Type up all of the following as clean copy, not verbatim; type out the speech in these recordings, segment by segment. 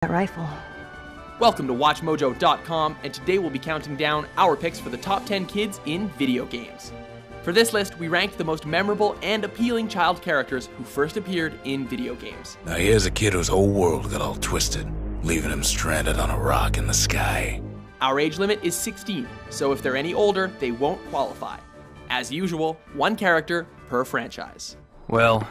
That rifle. Welcome to WatchMojo.com, and today we'll be counting down our picks for the top 10 kids in video games. For this list, we ranked the most memorable and appealing child characters who first appeared in video games. Now here's a kid whose whole world got all twisted, leaving him stranded on a rock in the sky. Our age limit is 16, so if they're any older, they won't qualify. As usual, one character per franchise. Well,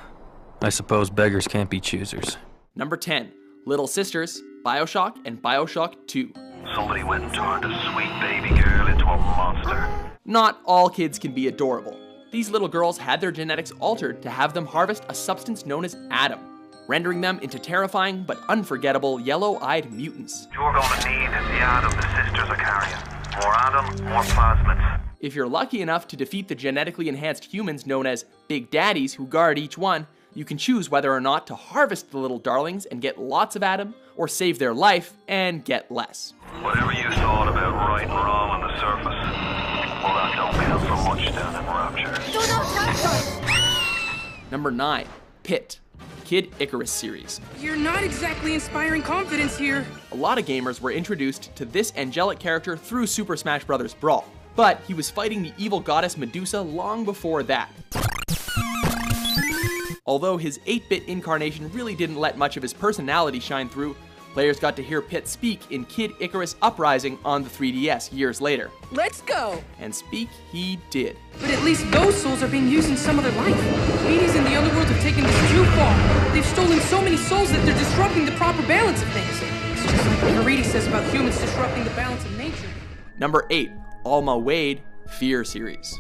I suppose beggars can't be choosers. Number 10, Little Sisters, BioShock, and BioShock 2. Somebody went and turned a sweet baby girl into a monster. Not all kids can be adorable. These little girls had their genetics altered to have them harvest a substance known as Adam, rendering them into terrifying but unforgettable yellow-eyed mutants. You're going to need the Adam the sisters are carrying. More Adam, more plasmids. If you're lucky enough to defeat the genetically enhanced humans known as Big Daddies who guard each one, you can choose whether or not to harvest the little darlings and get lots of Adam, or save their life and get less. Whatever you thought about right and wrong on the surface, well, that don't count for much down in Rapture. Number 9, Pit, Kid Icarus series. You're not exactly inspiring confidence here. A lot of gamers were introduced to this angelic character through Super Smash Bros. Brawl, but he was fighting the evil goddess Medusa long before that. Although his 8-bit incarnation really didn't let much of his personality shine through, players got to hear Pit speak in Kid Icarus Uprising on the 3DS years later. Let's go! And speak he did. But at least those souls are being used in some other life. Hades and the underworld have taken this too far. They've stolen so many souls that they're disrupting the proper balance of things. It's just like what Haridi says about humans disrupting the balance of nature. Number 8, Alma Wade, Fear series.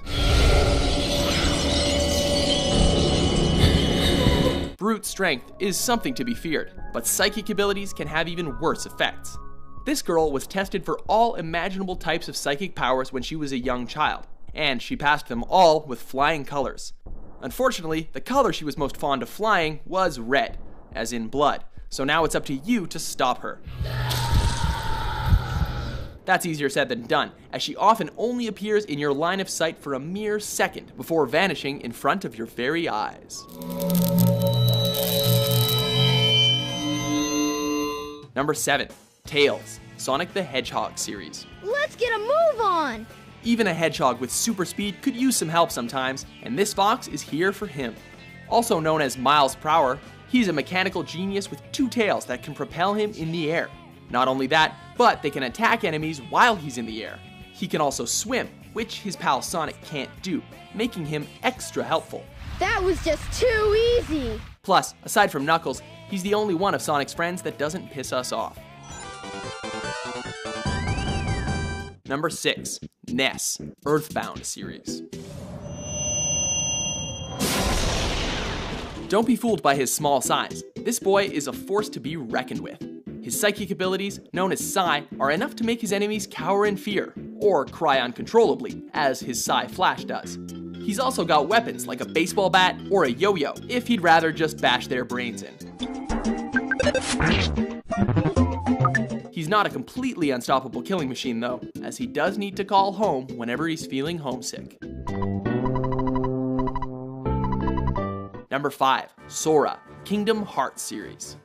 Brute strength is something to be feared, but psychic abilities can have even worse effects. This girl was tested for all imaginable types of psychic powers when she was a young child, and she passed them all with flying colors. Unfortunately, the color she was most fond of flying was red, as in blood, so now it's up to you to stop her. That's easier said than done, as she often only appears in your line of sight for a mere second before vanishing in front of your very eyes. Number 7, Tails, Sonic the Hedgehog series. Let's get a move on! Even a hedgehog with super speed could use some help sometimes, and this fox is here for him. Also known as Miles Prower, he's a mechanical genius with 2 tails that can propel him in the air. Not only that, but they can attack enemies while he's in the air. He can also swim, which his pal Sonic can't do, making him extra helpful. That was just too easy! Plus, aside from Knuckles, he's the only one of Sonic's friends that doesn't piss us off. Number 6, Ness, Earthbound series. Don't be fooled by his small size. This boy is a force to be reckoned with. His psychic abilities, known as Psi, are enough to make his enemies cower in fear, or cry uncontrollably, as his Psi Flash does. He's also got weapons like a baseball bat or a yo-yo, if he'd rather just bash their brains in. He's not a completely unstoppable killing machine though, as he does need to call home whenever he's feeling homesick. Number 5, Sora, Kingdom Hearts series.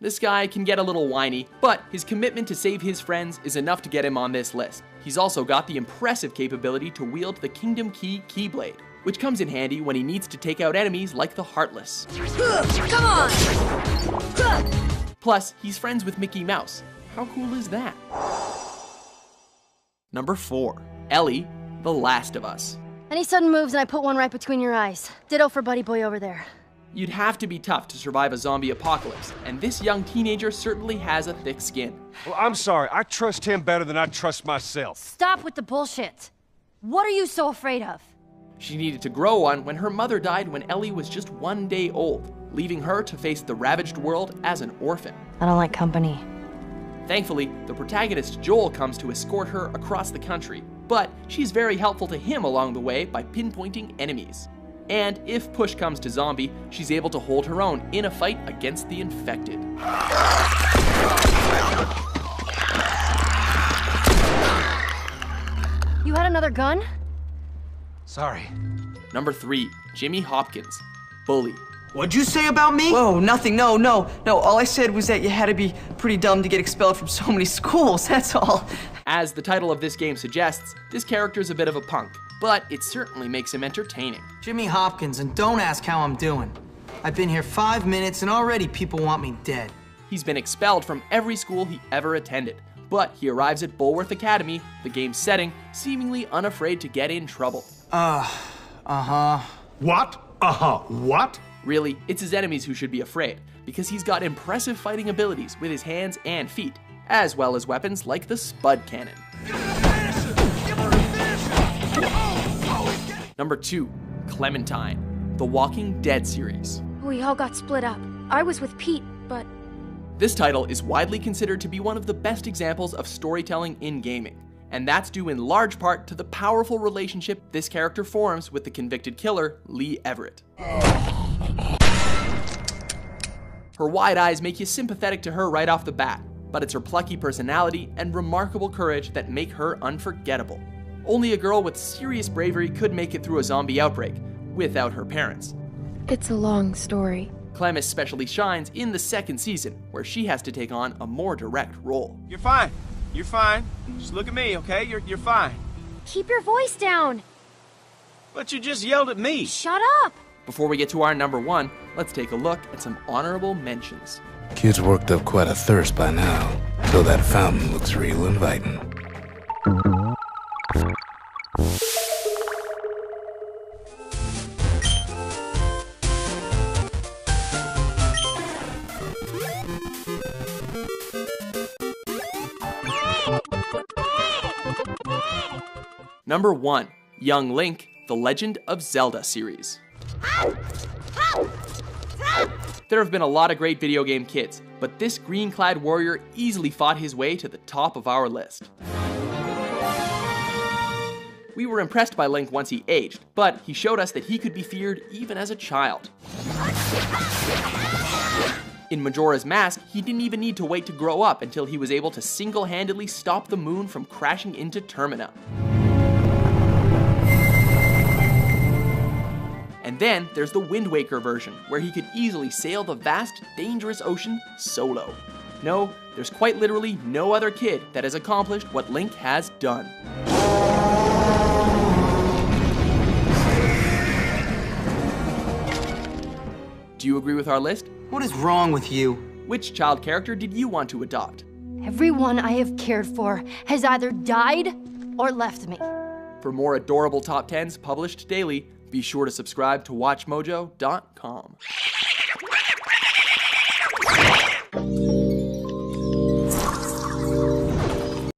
This guy can get a little whiny, but his commitment to save his friends is enough to get him on this list. He's also got the impressive capability to wield the Kingdom Key Keyblade, which comes in handy when he needs to take out enemies like the Heartless. Come on! Plus, he's friends with Mickey Mouse. How cool is that? Number 4, Ellie, The Last of Us. Any sudden moves and I put one right between your eyes. Ditto for buddy boy over there. You'd have to be tough to survive a zombie apocalypse, and this young teenager certainly has a thick skin. Well, I'm sorry. I trust him better than I trust myself. Stop with the bullshit. What are you so afraid of? She needed to grow one when her mother died when Ellie was just 1 day old, leaving her to face the ravaged world as an orphan. I don't like company. Thankfully, the protagonist Joel comes to escort her across the country, but she's very helpful to him along the way by pinpointing enemies. And if push comes to zombie, she's able to hold her own in a fight against the infected. You had another gun? Sorry. Number 3, Jimmy Hopkins, bully. What'd you say about me? Whoa, nothing, no. All I said was that you had to be pretty dumb to get expelled from so many schools, that's all. As the title of this game suggests, this character's a bit of a punk, but it certainly makes him entertaining. Jimmy Hopkins, and don't ask how I'm doing. I've been here 5 minutes and already people want me dead. He's been expelled from every school he ever attended, but he arrives at Bulworth Academy, the game's setting, seemingly unafraid to get in trouble. What? What? Really, it's his enemies who should be afraid, because he's got impressive fighting abilities with his hands and feet, as well as weapons like the Spud Cannon. Number 2, Clementine, the Walking Dead series. We all got split up. I was with Pete, but... This title is widely considered to be one of the best examples of storytelling in gaming, and that's due in large part to the powerful relationship this character forms with the convicted killer, Lee Everett. Her wide eyes make you sympathetic to her right off the bat, but it's her plucky personality and remarkable courage that make her unforgettable. Only a girl with serious bravery could make it through a zombie outbreak, without her parents. It's a long story. Clem especially shines in the second season, where she has to take on a more direct role. You're fine. You're fine. Just look at me, okay? You're fine. Keep your voice down. But you just yelled at me. Shut up. Before we get to our number 1, let's take a look at some honorable mentions. Kid's worked up quite a thirst by now, though that fountain looks real inviting. Number 1, Young Link, The Legend of Zelda series. There have been a lot of great video game kids, but this green-clad warrior easily fought his way to the top of our list. We were impressed by Link once he aged, but he showed us that he could be feared even as a child. In Majora's Mask, he didn't even need to wait to grow up until he was able to single-handedly stop the moon from crashing into Termina. And then there's the Wind Waker version, where he could easily sail the vast, dangerous ocean solo. No, there's quite literally no other kid that has accomplished what Link has done. Do you agree with our list? What is wrong with you? Which child character did you want to adopt? Everyone I have cared for has either died or left me. For more adorable top 10s published daily, be sure to subscribe to WatchMojo.com.